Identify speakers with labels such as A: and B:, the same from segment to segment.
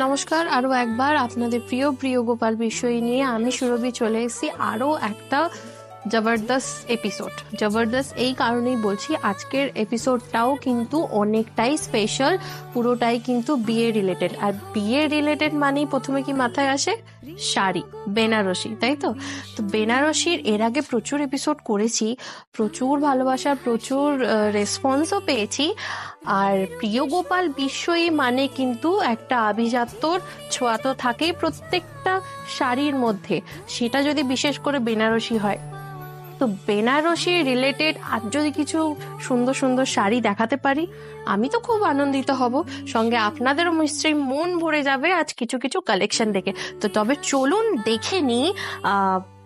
A: নমস্কার, আরও একবার আপনাদের প্রিয় প্রিয় গোপাল বিষয় নিয়ে আমি সুরভি চলে এসেছি আরও একটা জবরদস্ত এপিসোড। জবরদস্ত এই কারণেই বলছি, আজকের এপিসোডটাও কিন্তু অনেকটাই স্পেশাল, পুরোটাই কিন্তু বিয়ে রিলেটেড। আর বিয়ে রিলেটেড মানেই প্রথমে কি মাথায় আসে? শাড়ি, বেনারসি, তাই তো? তো বেনারসির এর আগে প্রচুর এপিসোড করেছি, প্রচুর ভালোবাসা, প্রচুর রেসপন্সও পেয়েছি। আর প্রিয় গোপাল বিশ্বই মানে কিন্তু একটা আভিজাত্যর ছোঁয়া তো থাকেই প্রত্যেকটা শাড়ির মধ্যে, সেটা যদি বিশেষ করে বেনারসি হয়। তো বেনারসি রিলেটেড আর যদি কিছু সুন্দর সুন্দর শাড়ি দেখাতে পারি, আমি তো খুব আনন্দিত হব, সঙ্গে আপনাদেরও নিশ্চয়ই মন ভরে যাবে আজ কিছু কিছু কালেকশন দেখে। তো তবে চলুন দেখে নিই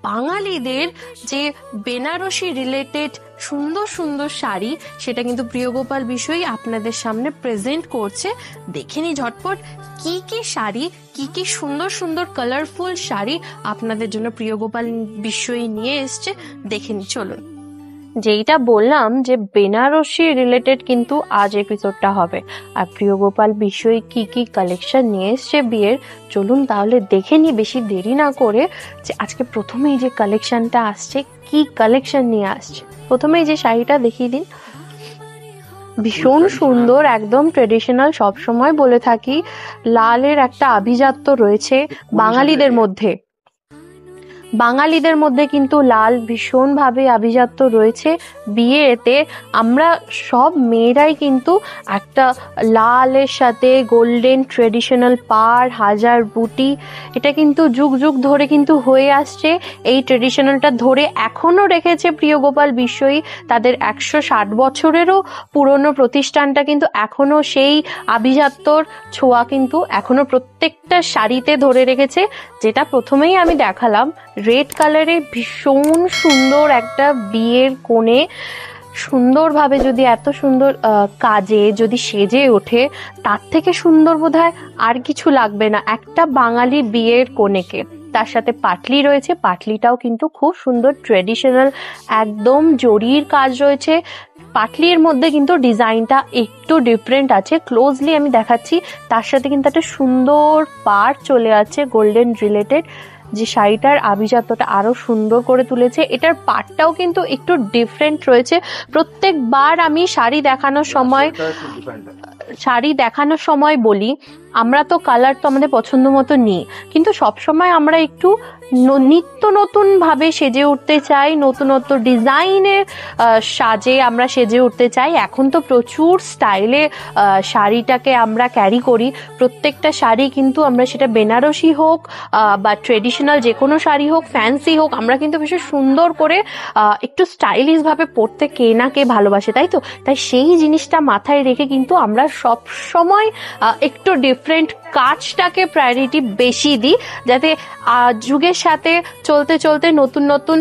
A: বাঙালিদের যে বেনারসি রিলেটেড সুন্দর সুন্দর শাড়ি, সেটা কিন্তু প্রিয়গোপাল বিষয়ই আপনাদের সামনে প্রেজেন্ট করছে। দেখে নিই ঝটপট কি কি শাড়ি, কি কি সুন্দর সুন্দর কালারফুল শাড়ি আপনাদের জন্য প্রিয়গোপাল বিষয়ই নিয়ে এসছে। দেখে নিই, চলুন। যেইটা বললাম যে বেনারসি রিলেটেড কিন্তু আজ এপিসোডটা হবে, আর প্রিয়গোপাল বিষয় কি কি কালেকশন নিয়ে এসছে বিয়ের, চলুন তাহলে দেখে নি বেশি দেরি না করে। যে আজকে প্রথমেই যে কালেকশনটা আসছে, কি কালেকশন নিয়ে আসছে, প্রথমেই যে শাড়িটা দেখিয়ে দিন। ভীষণ সুন্দর, একদম ট্রেডিশনাল। সবসময় বলে থাকি লালের একটা আভিজাত্য রয়েছে বাঙালিদের মধ্যে, বাঙালিদের মধ্যে কিন্তু লাল ভীষণভাবে আভিজাত্য রয়েছে। বিয়েতে আমরা সব মেয়েরাই কিন্তু একটা লালের সাথে গোল্ডেন ট্রেডিশনাল পাড়, হাজার বুটি, এটা কিন্তু যুগ যুগ ধরে কিন্তু হয়ে আসছে। এই ট্রেডিশনালটা ধরে এখনো রেখেছে প্রিয়গোপাল বিষয়ী, তাদের 160 বছরেরও পুরনো প্রতিষ্ঠানটা কিন্তু এখনো সেই আভিজাত্যর ছোঁয়া কিন্তু এখনো প্রত্যেকটা শাড়িতে ধরে রেখেছে। যেটা প্রথমেই আমি দেখালাম, রেড কালারে ভীষণ সুন্দর একটা বিয়ের কোণে সুন্দরভাবে যদি এত সুন্দর কাজে যদি সেজে ওঠে, তার থেকে সুন্দর বোধহয় আর কিছু লাগবে না একটা বাঙালি বিয়ের কোণেকে। তার সাথে পাটলি রয়েছে, পাটলিটাও কিন্তু খুব সুন্দর ট্রেডিশনাল, একদম জরির কাজ রয়েছে। পাটলির মধ্যে কিন্তু ডিজাইনটা একটু ডিফারেন্ট আছে, ক্লোজলি আমি দেখাচ্ছি। তার সাথে কিন্তু একটা সুন্দর পাড় চলে আছে গোল্ডেন রিলেটেড, যে শাড়িটার আভিজাত্যটা আরো সুন্দর করে তুলেছে। এটার পাটটাও কিন্তু একটু ডিফারেন্ট রয়েছে। প্রত্যেকবার আমি শাড়ি দেখানোর সময় বলি, আমরা তো কালার তো আমাদের পছন্দ মতো নিই, কিন্তু সবসময় আমরা একটু নিত্য নতুন ভাবে সেজে উঠতে চাই, নতুনত্ব ডিজাইনের সাজে আমরা সেজে উঠতে চাই। এখন তো প্রচুর স্টাইলে শাড়িটাকে আমরা ক্যারি করি। প্রত্যেকটা শাড়ি কিন্তু আমরা, সেটা বেনারসি হোক বা ট্রেডিশনাল যে কোনো শাড়ি হোক, ফ্যান্সি হোক, আমরা কিন্তু ভীষণ সুন্দর করে একটু স্টাইলিশ ভাবে পরতে কে না কে ভালোবাসে, তাই তো? তাই সেই জিনিসটা মাথায় রেখে কিন্তু আমরা সব সময় একটু ডিফারেন্ট কাজটাকে প্রায়োরিটি বেশি দিই, যাতে যুগের সাথে চলতে চলতে নতুন নতুন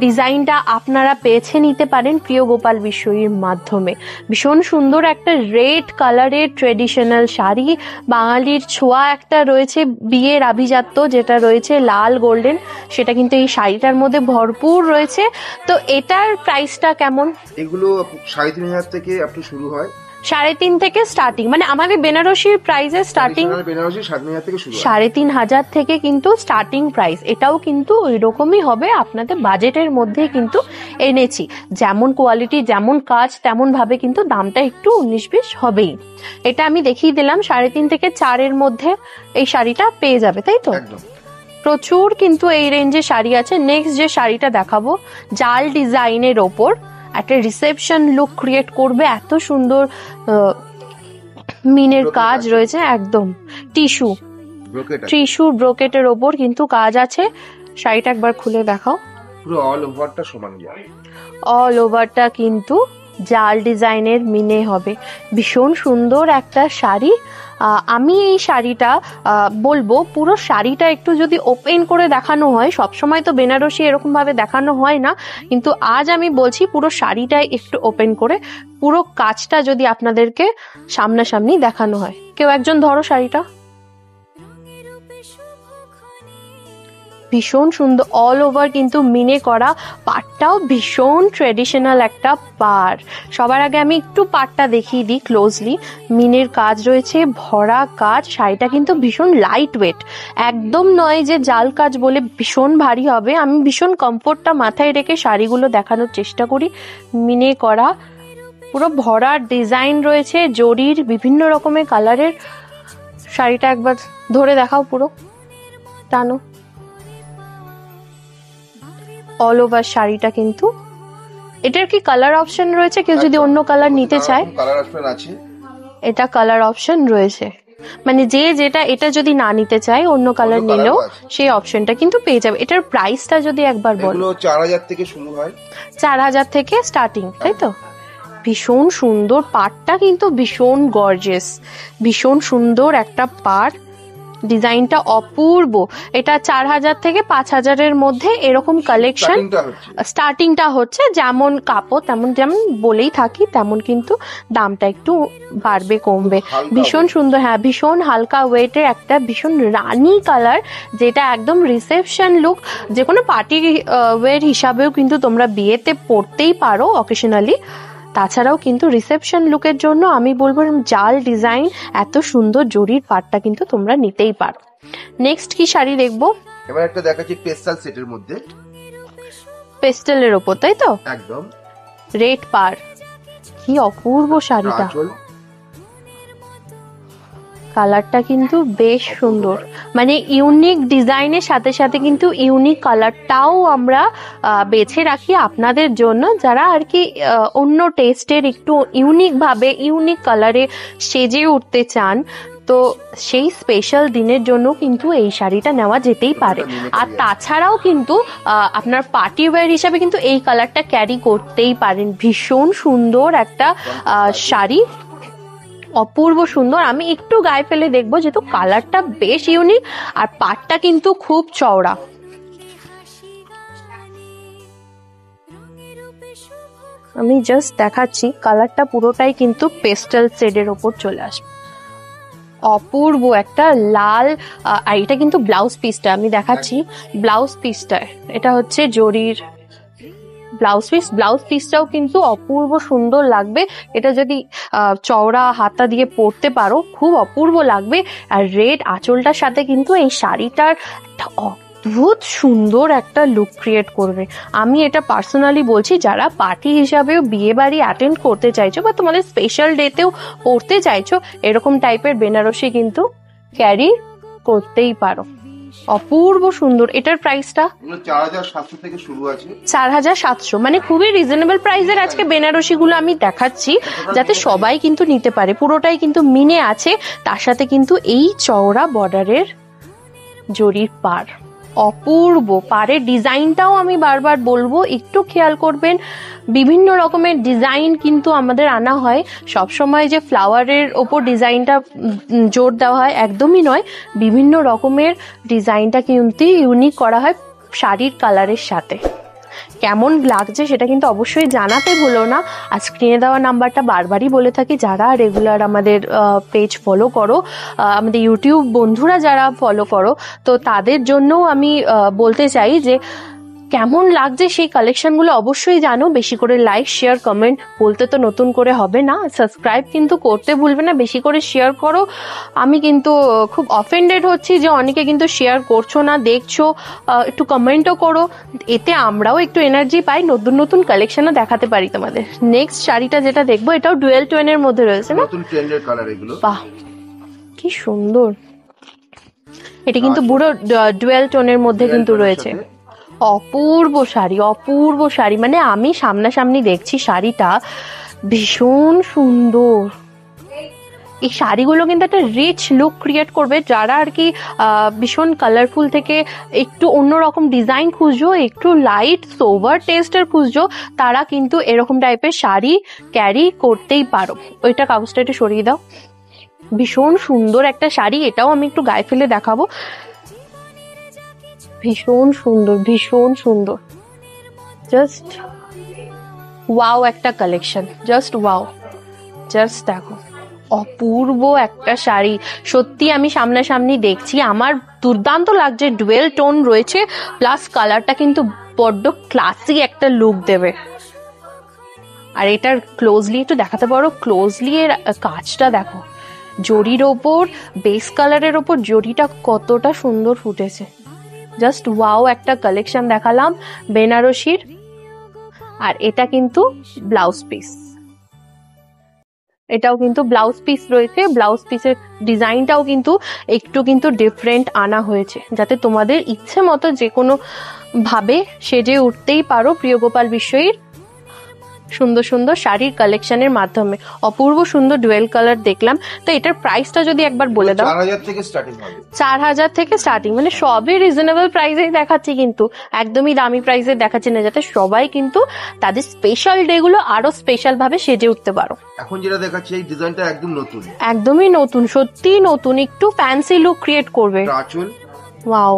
A: ডিজাইনটা আপনারা বেছে নিতে পারেন প্রিয়গোপাল বিষয়ীর মাধ্যমে। ভীষণ সুন্দর একটা রেড কালারের ট্রেডিশনাল শাড়ি, বাঙালির ছোঁয়া একটা রয়েছে, বিয়ের আভিজাত্য যেটা রয়েছে লাল গোল্ডেন, সেটা কিন্তু এই শাড়িটার মধ্যে ভরপুর রয়েছে। তো এটার প্রাইসটা কেমন?
B: এগুলো 3,500 থেকে আপনি শুরু হয়,
A: 3.5 থেকে স্টার্টিং, মানে আমাদের বেনারসির প্রাইসের স্টার্টিং
B: বেনারসি 3,500 থেকে শুরু হয়,
A: 3,500 থেকে কিন্তু স্টার্টিং প্রাইস। এটাও কিন্তু ওই রকমই হবে, আপনাদের বাজেটের মধ্যে কিন্তু এনেছি। যেমন কোয়ালিটি, যেমন কাজ, তেমন ভাবে কিন্তু দামটা একটু 19-20 হবেই। এটা আমি দেখিয়ে দিলাম 3.5 থেকে 4-এর মধ্যে এই শাড়িটা পেয়ে যাবে, তাই তো?
B: একদম
A: প্রচুর কিন্তু এই রেঞ্জে শাড়ি আছে। নেক্সট যে শাড়িটা দেখাবো, জাল ডিজাইনের ওপর একটা রিসেপশন লুক ক্রিয়েট করবে, এত সুন্দর মিনের কাজ রয়েছে, একদম টিস্যু ব্রোকেটের ওপর কিন্তু কাজ আছে। শাড়িটা একবার খুলে দেখাও,
B: পুরো অল ওভারটা সমান যায়,
A: অল ওভারটা কিন্তু জাল ডিজাইনের মিনে হবে। ভীষণ সুন্দর একটা শাড়ি। আমি এই শাড়িটা বলবো, পুরো শাড়িটা একটু যদি ওপেন করে দেখানো হয়, সবসময় তো বেনারসি এরকম ভাবে দেখানো হয় না, কিন্তু আজ আমি বলছি পুরো শাড়িটাই একটু ওপেন করে পুরো কাজটা যদি আপনাদেরকে সামনাসামনি দেখানো হয়। কেউ একজন ধরো শাড়িটা, ভীষণ সুন্দর, অল ওভার কিন্তু মিনে করা, পাড়টাও ভীষণ ট্রেডিশনাল একটা পাড়। সবার আগে আমি একটু পাড়টা দেখিয়ে দিই ক্লোজলি। মিনের কাজ রয়েছে, ভরা কাজ, শাড়িটা কিন্তু ভীষণ লাইট ওয়েট, একদম নয় যে জাল কাজ বলে ভীষণ ভারী হবে। আমি ভীষণ কমফোর্টটা মাথায় রেখে শাড়িগুলো দেখানোর চেষ্টা করি। মিনে করা, পুরো ভরা ডিজাইন রয়েছে, জরির বিভিন্ন রকমের কালারের। শাড়িটা একবার ধরে দেখাও, পুরো টানো। অল ওভার শাড়িটা কিন্তু, এটার কি কালার অপশন রয়েছে? কেউ যদি অন্য কালার নিতে চায়,
B: কালার অপশন আছে,
A: এটা কালার অপশন রয়েছে, মানে যে যেটা এটা যদি না নিতে চায় অন্য কালার নিলেও সেই অপশনটা কিন্তু পেয়ে যাবে। এটার প্রাইসটা যদি একবার বলো।
B: এগুলো 4000 থেকে শুরু হয়,
A: 4000 থেকে স্টার্টিং, তাই তো? ভীষণ সুন্দর, পাড়টা কিন্তু ভীষণ গর্জিয়াস, ভীষণ সুন্দর একটা পাড়, ডিজাইনটা অপূর্ব। এটা 4000 থেকে 5000-এর মধ্যে এরকম কালেকশন স্টার্টিংটা হচ্ছে। যেমন কাপড় তেমন, যেমন বলেই থাকি তেমন কিন্তু দামটা একটু বাড়বে কমবে। ভীষণ সুন্দর, হ্যাঁ ভীষণ হালকা ওয়েটের একটা ভীষণ রানী কালার, যেটা একদম রিসেপশন লুক, যে কোনো পার্টি ওয়্যার হিসাবেও কিন্তু তোমরা বিয়েতে পরতেই পারো অকেশনালি। তাছাড়াও কিন্তু রিসেপশন লুকের জন্য আমি বলবো জাল ডিজাইন এত সুন্দর জরির পাড়টা কিন্তু তোমরা নিতেই পারো। নেক্সট কি শাড়ি দেখবো?
B: এবার একটা দেখাচ্ছি পেস্টাল সেটের মধ্যে,
A: পেস্টেলের ওপর, তাই তো?
B: একদম
A: রেড পাড়, কি অপূর্ব শাড়িটা, কালারটা কিন্তু বেশ সুন্দর, মানে ইউনিক ডিজাইনের সাথে সাথে কিন্তু ইউনিক কালারটাও আমরা বেছে রাখি আপনাদের জন্য, যারা আর কি অন্য টেস্টের একটু ইউনিক ভাবে ইউনিক কালারে সেজে উঠতে চান। তো সেই স্পেশাল দিনের জন্য কিন্তু এই শাড়িটা নেওয়া যেতেই পারে। আর তাছাড়াও কিন্তু আপনার পার্টি ওয়্যার হিসাবে কিন্তু এই কালারটা ক্যারি করতেই পারেন। ভীষণ সুন্দর একটা শাড়ি, অপূর্ব সুন্দর। আমি একটু গায়ে ফেলে দেখবো, যেহেতু কালারটা বেশ ইউনিক আর পাটটা কিন্তু খুব চওড়া। আমি জাস্ট দেখাচ্ছি, কালারটা পুরোটাই কিন্তু পেস্টেল শেডের ওপর চলে আসবে, অপূর্ব একটা লাল। আর এটা কিন্তু ব্লাউজ পিসটা আমি দেখাচ্ছি, ব্লাউজ পিসটা এটা হচ্ছে জরির ব্লাউজ পিসটাও কিন্তু অপূর্ব সুন্দর লাগবে। এটা যদি চওড়া হাতা দিয়ে পরতে পারো খুব অপূর্ব লাগবে। আর রেড আঁচলটার সাথে কিন্তু এই শাড়িটার একটা অদ্ভুত সুন্দর একটা লুক ক্রিয়েট করবে। আমি এটা পার্সোনালি বলছি, যারা পার্টি হিসাবেও বিয়ে বাড়ি অ্যাটেন্ড করতে চাইছো বা তোমাদের স্পেশাল ডেতেও পরতে চাইছো, এরকম টাইপের বেনারসি কিন্তু ক্যারি করতেই পারো। অপূর্ব সুন্দর। এটার প্রাইসটা
B: 4700 থেকে শুরু আছে,
A: 4700, মানে খুবই রিজনেবল প্রাইসের আজকে বেনারসি গুলো আমি দেখাচ্ছি, যাতে সবাই কিন্তু নিতে পারে। পুরোটাই কিন্তু মিনে আছে, তার সাথে কিন্তু এই চওড়া বর্ডারের জরির পাড়, অপূর্ব। পাড়ের ডিজাইনটাও আমি বারবার বলবো একটু খেয়াল করবেন, বিভিন্ন রকমের ডিজাইন কিন্তু আমাদের আনা হয়। সবসময় যে ফ্লাওয়ারের ওপর ডিজাইনটা জোর দেওয়া হয় একদমই নয়, বিভিন্ন রকমের ডিজাইনটা কিন্তু ইউনিক করা হয় শাড়ির কালারের সাথে। কেমন লাগছে সেটা কিন্তু অবশ্যই জানাতে ভুলো না। আর স্ক্রিনে দেওয়া নাম্বারটা বারবারই বলে থাকি, যারা রেগুলার আমাদের পেজ ফলো করো, আমাদের ইউটিউব বন্ধুরা যারা ফলো করো, তো তাদের জন্যও আমি বলতে চাই যে কেমন লাগছে সেই কালেকশনগুলো অবশ্যই জানো। বেশি করে লাইক শেয়ার কমেন্ট বলতে তো নতুন করে হবে না, সাবস্ক্রাইব কিন্তু করতে ভুলবে না, বেশি করে শেয়ার করো। আমি কিন্তু খুব অফেন্ডেড হচ্ছি যে অনেকে কিন্তু শেয়ার করছো না, দেখছো, একটু কমেন্টও করো, এতে আমরাও একটু এনার্জি পাই, নতুন নতুন কালেকশনও দেখাতে পারি তোমাদের। নেক্সট শাড়িটা যেটা দেখবো, এটাও ডুয়েল টোনের মধ্যে রয়েছে না,
B: নতুন ট্রেন্ডের কালার এগুলো।
A: বাহ কি সুন্দর, এটা কিন্তু পুরো ডুয়েল টোনের মধ্যে কিন্তু রয়েছে। অপূর্ব শাড়ি, অপূর্ব শাড়ি, মানে আমি সামনাসামনি দেখছি শাড়িটা ভীষণ সুন্দর। এই শাড়িগুলো কিন্তু একটা রিচ লুক ক্রিয়েট করবে, যারা আর কি ভীষণ কালারফুল থেকে একটু অন্যরকম ডিজাইন খুঁজছো, একটু লাইট সোভার টেস্টের খুঁজছো, তারা কিন্তু এরকম টাইপের শাড়ি ক্যারি করতেই পারো। ওইটা কাগজটা একটু সরিয়ে দাও, ভীষণ সুন্দর একটা শাড়ি। এটাও আমি একটু গায়ে ফেলে দেখাবো, ভীষণ সুন্দর, ভীষণ সুন্দর, জাস্ট ওয়াও একটা কালেকশন, জাস্ট ওয়াও। জাস্ট দেখো অপূর্ব একটা শাড়ি, সত্যি আমি সামনাসামনি দেখছি, আমার দুর্দান্ত লাগছে। ডুয়েল টোন রয়েছে, প্লাস কালারটা কিন্তু বড্ড ক্লাসি একটা লুক দেবে। আর এটার ক্লোজলি একটু দেখাতে পারো, ক্লোজলি এর কাজটা দেখো, জরির ওপর বেস কালারের ওপর জরিটা কতটা সুন্দর ফুটেছে। জাস্ট ওয়াও একটা কালেকশন দেখালাম বেনারসির। আর এটা কিন্তু ব্লাউজ পিস, এটাও কিন্তু ব্লাউজ পিস রয়েছে। ব্লাউজ পিসের ডিজাইনটাও কিন্তু একটু কিন্তু ডিফারেন্ট আনা হয়েছে, যাতে তোমাদের ইচ্ছে মতো যে কোনো ভাবে সেজে উঠতেই পারো প্রিয় গোপাল বিশ্বইর সুন্দর সুন্দর শাড়ির কালেকশনের মাধ্যমে। অপূর্ব সুন্দর ডুয়েল কালার দেখলাম। তো এটার প্রাইসটা যদি একবার বলে দাও।
B: 4000 থেকে স্টার্টিং হবে।
A: 4000 থেকে স্টার্টিং, মানে সবই রিজনেবল প্রাইসেই দেখাচ্ছি, কিন্তু একদমই দামি প্রাইসে দেখাচ্ছি না, যাতে সবাই কিন্তু তাদের স্পেশাল ডে গুলো আরো স্পেশাল ভাবে সেজে উঠতে পারো।
B: এখন যেটা দেখাচ্ছি এই ডিজাইনটা একদম নতুন,
A: একদমই নতুন, সত্যি নতুন, একটু ফ্যান্সি লুক ক্রিয়েট করবে।
B: আঁচল,
A: ওয়াও।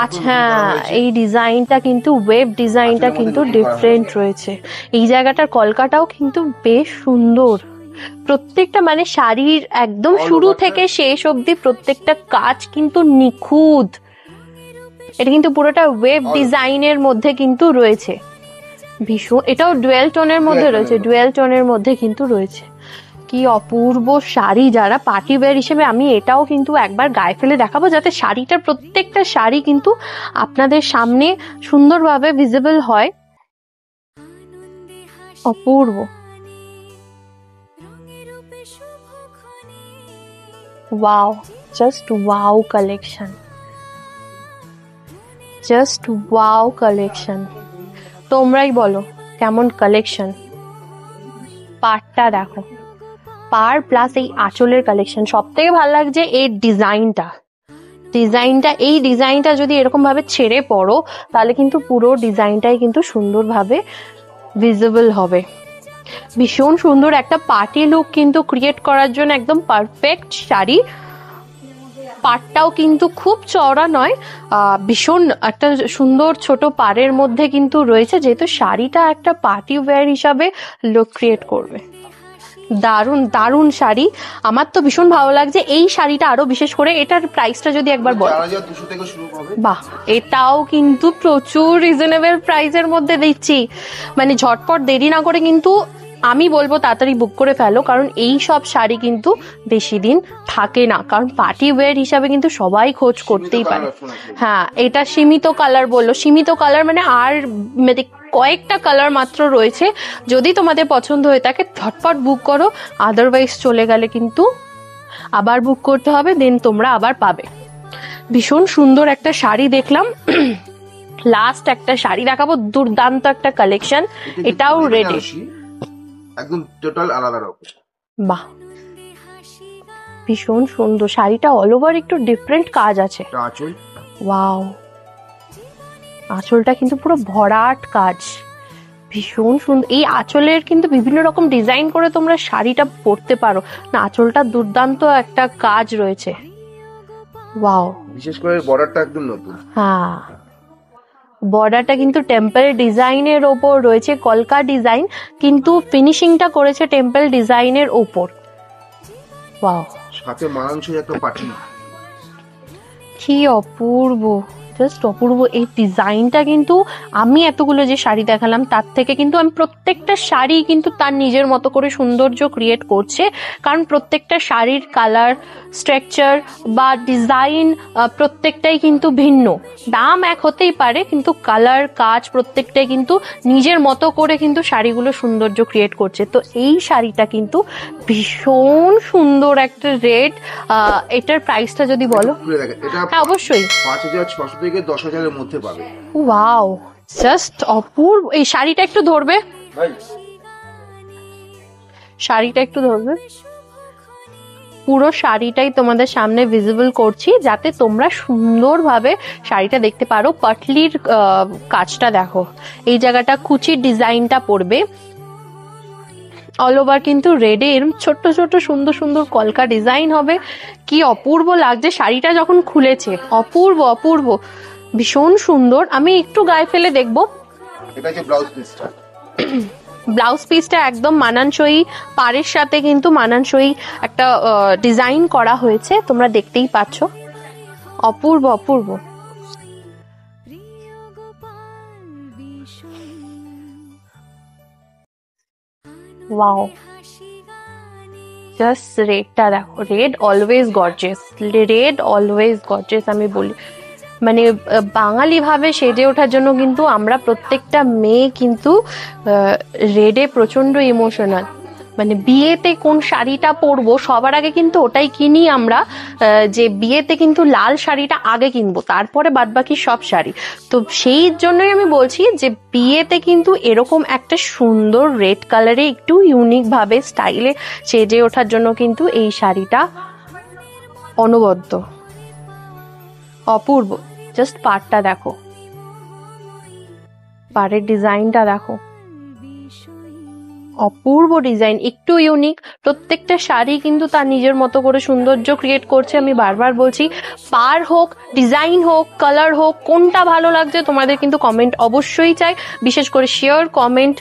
A: আচ্ছা হ্যাঁ, এই ডিজাইনটা কিন্তু ওয়েব ডিজাইনটা কিন্তু ডিফারেন্ট রয়েছে। এই জায়গাটার কলকাটাও কিন্তু বেশ সুন্দর। প্রত্যেকটা মানে শাড়ির একদম শুরু থেকে শেষ অবধি প্রত্যেকটা কাজ কিন্তু নিখুঁত। এটা কিন্তু পুরোটা ওয়েব ডিজাইনের মধ্যে কিন্তু রয়েছে। ভীষণ, এটাও ডুয়েল টোনের মধ্যে রয়েছে, ডুয়েল টোনের মধ্যে কিন্তু রয়েছে। কি অপূর্ব শাড়ি, যারা পার্টি ওয়্যার হিসেবে আমি এটাও কিন্তু একবার গায়ে ফেলে দেখাবো, যাতে শাড়িটার প্রত্যেকটা শাড়ি কিন্তু আপনাদের সামনে সুন্দরভাবে ভিজিবল হয়। অপূর্ব, wow, just wow collection, just wow collection. তোমরাই বলো কেমন কালেকশন। পাড়টা দেখো, পাড় প্লাস এই আঁচলের কালেকশন। সব থেকে ভালো লাগছে এই ডিজাইনটা, এই ডিজাইনটা যদি এরকম ভাবে ছেড়ে পড়ো তাহলে কিন্তু পুরো ডিজাইনটাই কিন্তু সুন্দরভাবে ভিজিবল হবে। ভীষণ সুন্দর একটা পার্টি লুক কিন্তু ক্রিয়েট করার জন্য একদম পারফেক্ট শাড়ি। পাড়টাও কিন্তু খুব চওড়া নয়, ভীষণ একটা সুন্দর ছোট পাড়ের মধ্যে কিন্তু রয়েছে, যেহেতু শাড়িটা একটা পার্টি ওয়্যার হিসাবে লুক ক্রিয়েট করবে। দারুণ দারুণ শাড়ি, আমার তো ভীষণ ভালো লাগছে এই শাড়িটা আরো বিশেষ করে। এটার প্রাইসটা যদি একবার বল।
B: 4200 থেকে শুরু হবে।
A: বাহ, এটাও কিন্তু প্রচুর রিজনেবল প্রাইসের মধ্যে দিচ্ছি। মানে ঝটপট দেরি না করে কিন্তু আমি বলবো তাড়াতাড়ি বুক করে ফেলো, কারণ এই সব শাড়ি কিন্তু বেশি দিন থাকে না, কারণ পার্টি ওয়্যার হিসাবে কিন্তু সবাই খোঁজ করতেই পারে। হ্যাঁ, এটা সীমিত কালার বললো, সীমিত কালার মানে আর মানে কয়েকটা কালার মাত্র রয়েছে। যদি তোমাদের পছন্দ হয়ে থাকে ঝটপট বুক করো, আদারওয়াইজ চলে গেলে কিন্তু আবার বুক করতে হবে, দেন তোমরা আবার পাবে। ভীষণ সুন্দর একটা শাড়ি দেখলাম। লাস্ট একটা শাড়ি দেখাবো, দুর্দান্ত একটা কালেকশন, এটাও রেডি,
B: একদম টোটাল আলাদা রকম।
A: বাহ, ভীষণ সুন্দর শাড়িটা, অল ওভার একটু ডিফারেন্ট কাজ আছে।
B: আঁচল,
A: ওয়াও, আঁচলটা কিন্তু পুরো ভরাট কাজ, ভীষণ সুন্দর। এই আঁচলের কিন্তু বিভিন্ন রকম ডিজাইন করে তোমরা শাড়িটা পরতে পারো না, আঁচলটা দুর্দান্ত একটা কাজ রয়েছে। ওয়াও,
B: বিশেষ করে বর্ডারটা একদম নতুন।
A: হ্যাঁ, বর্ডারটা কিন্তু টেম্পল ডিজাইনের ওপর রয়েছে, কলকা ডিজাইন, কিন্তু ফিনিশিংটা করেছে টেম্পল ডিজাইনের ওপর। ওয়াও,
B: সাথে মানানসই একটা পাটি।
A: কি অপূর্ব, জাস্ট অপূর্ব। এই ডিজাইনটা কিন্তু আমি এতগুলো যে শাড়ি দেখালাম তার থেকে কিন্তু আমি প্রত্যেকটা শাড়ি কিন্তু তার নিজের মতো করে সৌন্দর্য ক্রিয়েট করছে, কারণ প্রত্যেকটা শাড়ির কালার, স্ট্রাকচার বা ডিজাইন প্রত্যেকটাই কিন্তু ভিন্ন। দাম এক হতেই পারে, কিন্তু কালার, কাজ প্রত্যেকটাই কিন্তু নিজের মতো করে কিন্তু শাড়িগুলো সৌন্দর্য ক্রিয়েট করছে। তো এই শাড়িটা কিন্তু ভীষণ সুন্দর একটা রেট। এটার প্রাইসটা যদি বলো। হ্যাঁ অবশ্যই,
B: 5600 থেকে 10000 এর মধ্যে পাবে।
A: ওয়াও, জাস্ট অপূর্ব। এই শাড়িটা একটু ধরবে, শাড়িটা একটু ধরবে, পুরো শাড়িটাই তোমাদের সামনে ভিজিবল করছি, যাতে তোমরা সুন্দরভাবে শাড়িটা দেখতে পারো। পাটলির কাজটা দেখো, এই জায়গাটা কুচির ডিজাইনটা পড়বে, অল ওভার কিন্তু রেডে এরম ছোট্ট ছোট্ট সুন্দর সুন্দর কলকা ডিজাইন হবে। কি অপূর্ব লাগছে শাড়িটা যখন খুলেছে, অপূর্ব অপূর্ব, ভীষণ সুন্দর। আমি একটু গায়ে ফেলে দেখবো।
B: এটা যে ব্লাউজ পিসটা,
A: ব্লাউজ পিসটা একদম মানানসই, পাড়ের সাথে কিন্তু মানানসই একটা ডিজাইন করা হয়েছে, তোমরা দেখতেই পাচ্ছ। অপূর্ব অপূর্ব। ওয়াও, জাস্ট রেডটা দেখো, red always gorgeous, red always gorgeous. আমি বলি মানে বাঙালি ভাবে সেজে ওঠার জন্য কিন্তু আমরা প্রত্যেকটা মেয়ে কিন্তু রেডে প্রচন্ড ইমোশনাল। মানে বিয়েতে কোন শাড়িটা পরবো সবার আগে কিন্তু ওটাই কিনি আমরা, যে বিয়েতে কিন্তু লাল শাড়িটা আগে কিনবো, তারপরে বাদবাকি সব শাড়ি। তো সেই জন্যই আমি বলছি যে বিয়েতে কিন্তু এরকম একটা সুন্দর রেড কালারে একটু ইউনিক ভাবে স্টাইলে সেজে ওঠার জন্য কিন্তু এই শাড়িটা অনবদ্য, অপূর্ব। জাস্ট পাড়টা দেখো, পাড়ের ডিজাইনটা দেখো, অপূর্ব ডিজাইন, একটু ইউনিক। প্রত্যেকটা শাড়ি কিন্তু তার নিজের মতো করে সৌন্দর্য ক্রিয়েট করছে। আমি বারবার বলছি, পাড় হোক, ডিজাইন হোক, কালার হোক, কোনটা ভালো লাগছে তোমাদের কিন্তু কমেন্ট অবশ্যই চাই। বিশেষ করে শেয়ার কমেন্ট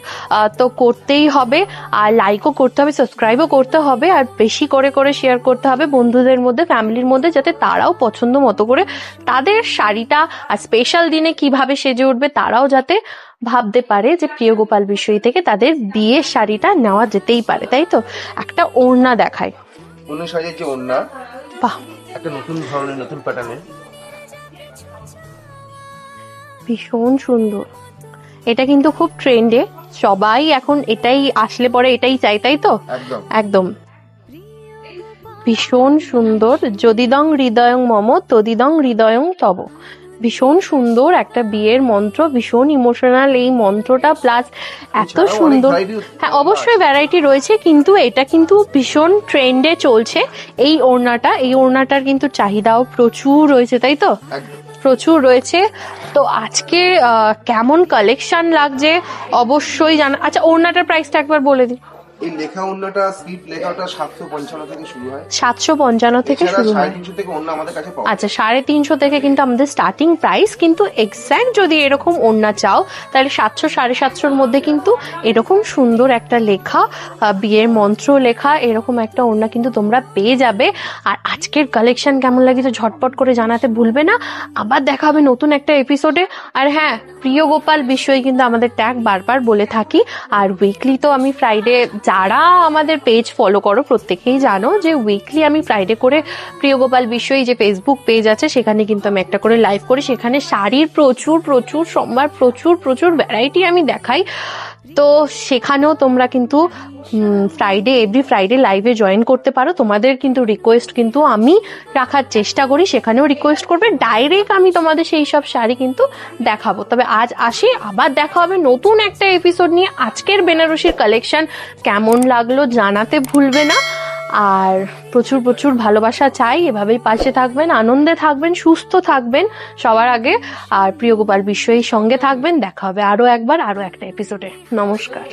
A: তো করতেই হবে, আর লাইকও করতে হবে, সাবস্ক্রাইবও করতে হবে, আর বেশি করে করে শেয়ার করতে হবে বন্ধুদের মধ্যে, ফ্যামিলির মধ্যে, যাতে তারাও পছন্দ মতো করে তাদের শাড়িটা আর স্পেশাল দিনে কিভাবে সেজে উঠবে তারাও যাতে ভাবতে পারে যে প্রিয় গোপাল বিষয় থেকে তাদের বিয়ের শাড়িটা নেওয়া যেতেই পারে। তাই তো? একটা ওড়না দেখায়,
B: অন্য সাইজের যে ওড়না,
A: বাহ,
B: একটা নতুন ধরনের, নতুন প্যাটার্নের,
A: ভীষণ সুন্দর। এটা কিন্তু খুব ট্রেন্ডে, সবাই এখন এটাই আসলে পরে এটাই চাই, তাই তো?
B: একদম
A: একদম ভীষণ সুন্দর। যদিদং হৃদয়ং মম তদিদং হৃদয়ং তব। ভীষণ সুন্দর একটা বিয়ের মন্ত্র, ভীষণ ইমোশনাল এই মন্ত্রটা, প্লাস এত সুন্দর। হ্যাঁ, অবশ্যই ভ্যারাইটি রয়েছে, কিন্তু এটা কিন্তু ভীষণ ট্রেন্ডে চলছে এই ওড়নাটা। এই ওড়নাটার কিন্তু চাহিদাও প্রচুর রয়েছে, তাই তো? প্রচুর রয়েছে। তো আজকে কেমন কালেকশন লাগছে অবশ্যই জানা। আচ্ছা, ওড়নাটার প্রাইসটা একবার বলে দিই।
B: এই লেখা ওড়নাটা, স্লিপ লেখাটা 755 থেকে শুরু হয়,
A: 755 থেকে শুরু হয়।
B: 350 থেকে ওড়না আমাদের কাছে পাওয়া।
A: আচ্ছা, 350 থেকে কিন্তু আমাদের স্টার্টিং প্রাইস, কিন্তু এক্স্যাক্ট যদি এরকম ওড়না চাও তাহলে 700 750-র মধ্যে কিন্তু এরকম সুন্দর একটা লেখা, বিয়ের মন্ত্র লেখা এরকম একটা ওড়না কিন্তু তোমরা পেয়ে যাবে। আর আজকের কালেকশন কেমন লাগছে ঝটপট করে জানাতে ভুলবে না। আবার দেখা হবে নতুন একটা এপিসোডে। আর হ্যাঁ, প্রিয় গোপাল বিষয় কিন্তু আমাদের ট্যাগ বারবার বলে থাকি। আর উইকলি তো আমি ফ্রাইডে, যারা আমাদের পেজ ফলো করো প্রত্যেকেই জানো যে উইকলি আমি ফ্রাইডে করে প্রিয় গোপাল বিষয় যে ফেসবুক পেজ আছে সেখানে কিন্তু আমি একটা করে লাইভ করি। সেখানে শাড়ির প্রচুর প্রচুর সোমবার প্রচুর প্রচুর ভ্যারাইটি আমি দেখাই। তো সেখানেও তোমরা কিন্তু এভরি ফ্রাইডে লাইভে জয়েন করতে পারো। তোমাদের কিন্তু রিকোয়েস্ট কিন্তু আমি রাখার চেষ্টা করি, সেখানেও রিকোয়েস্ট করবে, ডাইরেক্ট আমি তোমাদের সেই সব শাড়ি কিন্তু দেখাবো। তবে আজ আসি, আবার দেখা হবে নতুন একটা এপিসোড নিয়ে। আজকের বেনারসির কালেকশন কেমন লাগলো জানাতে ভুলবে না। আর প্রচুর প্রচুর ভালোবাসা চাই, এভাবেই পাশে থাকবেন, আনন্দে থাকবেন, সুস্থ থাকবেন সবার আগে। আর প্রিয় গোপাল বিষয়ের সঙ্গে থাকবেন। দেখা হবে আরো একবার, আরো একটা এপিসোডে। নমস্কার।